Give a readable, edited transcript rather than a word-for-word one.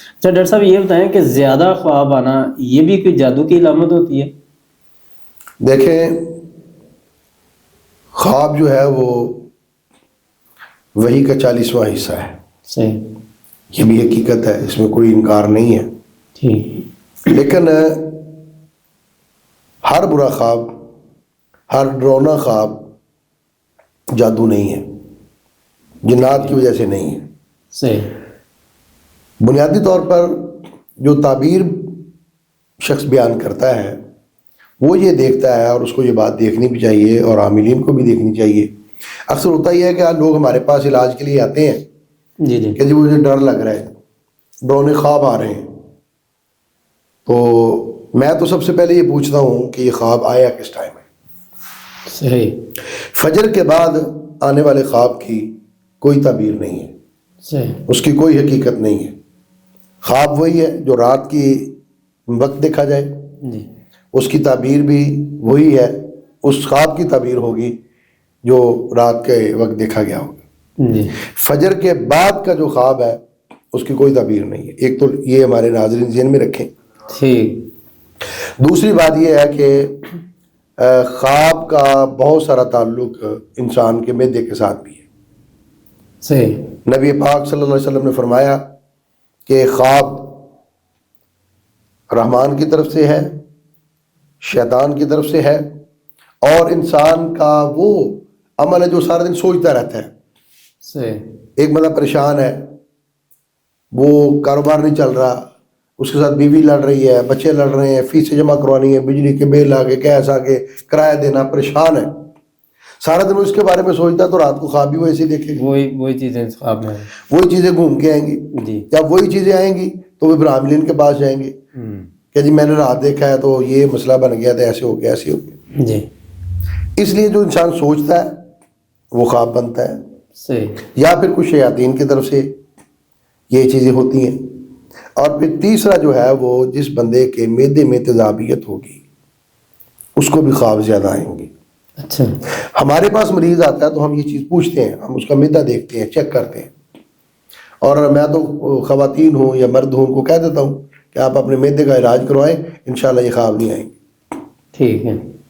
اچھا ڈاکٹر صاحب یہ بتائیں کہ زیادہ خواب آنا یہ بھی کوئی جادو کی علامت ہوتی ہے؟ دیکھیں خواب جو ہے وہ وحی کا 40واں حصہ ہے، صحیح، یہ بھی حقیقت ہے، اس میں کوئی انکار نہیں ہے، ٹھیک، لیکن ہر برا خواب، ہر ڈرونا خواب جادو نہیں ہے، جنات کی وجہ سے نہیں ہے۔ صحیح، بنیادی طور پر جو تعبیر شخص بیان کرتا ہے وہ یہ دیکھتا ہے، اور اس کو یہ بات دیکھنی بھی چاہیے اور عاملین کو بھی دیکھنی چاہیے۔ اکثر ہوتا یہ ہے کہ لوگ ہمارے پاس علاج کے لیے آتے ہیں جی جی کہ جی مجھے ڈر لگ رہا ہے، ڈرونے خواب آ رہے ہیں، تو میں تو سب سے پہلے یہ پوچھتا ہوں کہ یہ خواب آیا کس ٹائم ہے۔ صحیح، فجر کے بعد آنے والے خواب کی کوئی تعبیر نہیں ہے، صحیح، اس کی کوئی حقیقت نہیں ہے۔ خواب وہی ہے جو رات کی وقت دیکھا جائے، جی اس کی تعبیر بھی وہی ہے، اس خواب کی تعبیر ہوگی جو رات کے وقت دیکھا گیا ہوگا۔ جی فجر کے بعد کا جو خواب ہے اس کی کوئی تعبیر نہیں ہے۔ ایک تو یہ ہمارے ناظرین ذہن میں رکھیں۔ ٹھیک، دوسری بات یہ ہے کہ خواب کا بہت سارا تعلق انسان کے معدے کے ساتھ بھی ہے۔ صحیح، نبی پاک صلی اللہ علیہ وسلم نے فرمایا کہ خواب رحمان کی طرف سے ہے، شیطان کی طرف سے ہے، اور انسان کا وہ عمل ہے جو سارا دن سوچتا رہتا ہے۔ صحیح، ایک بندہ پریشان ہے، وہ کاروبار نہیں چل رہا، اس کے ساتھ بیوی لڑ رہی ہے، بچے لڑ رہے ہیں، فیسیں جمع کروانی ہے، بجلی کے بل آ کے گیس آ کے کرایہ دینا، پریشان ہے، سارا دن وہ اس کے بارے میں سوچتا ہے، تو رات کو خواب بھی وہ ایسے ہی دیکھے گا، وہی چیزیں خواب میں وہی چیزیں گھوم کے آئیں گی۔ جی، جب وہی چیزیں آئیں گی تو وہ پھر عاملین کے پاس جائیں گے کہ جی میں نے رات دیکھا ہے تو یہ مسئلہ بن گیا تھا، ایسے ہو گیا، ایسے ہو گیا۔ جی، اس لیے جو انسان سوچتا ہے وہ خواب بنتا ہے، صحیح، یا پھر کچھ شیاطین کی طرف سے یہ چیزیں ہوتی ہیں۔ اور پھر تیسرا جو ہے وہ جس بندے کے معدے میں تیزابیت ہوگی اس کو بھی خواب زیادہ آئیں گے۔ اچھا، ہمارے پاس مریض آتا ہے تو ہم یہ چیز پوچھتے ہیں، ہم اس کا معدہ دیکھتے ہیں، چیک کرتے ہیں، اور میں تو خواتین ہوں یا مرد ہوں ان کو کہہ دیتا ہوں کہ آپ اپنے معدے کا علاج کروائیں، انشاءاللہ یہ خواب نہیں آئیں گے۔ ٹھیک ہے۔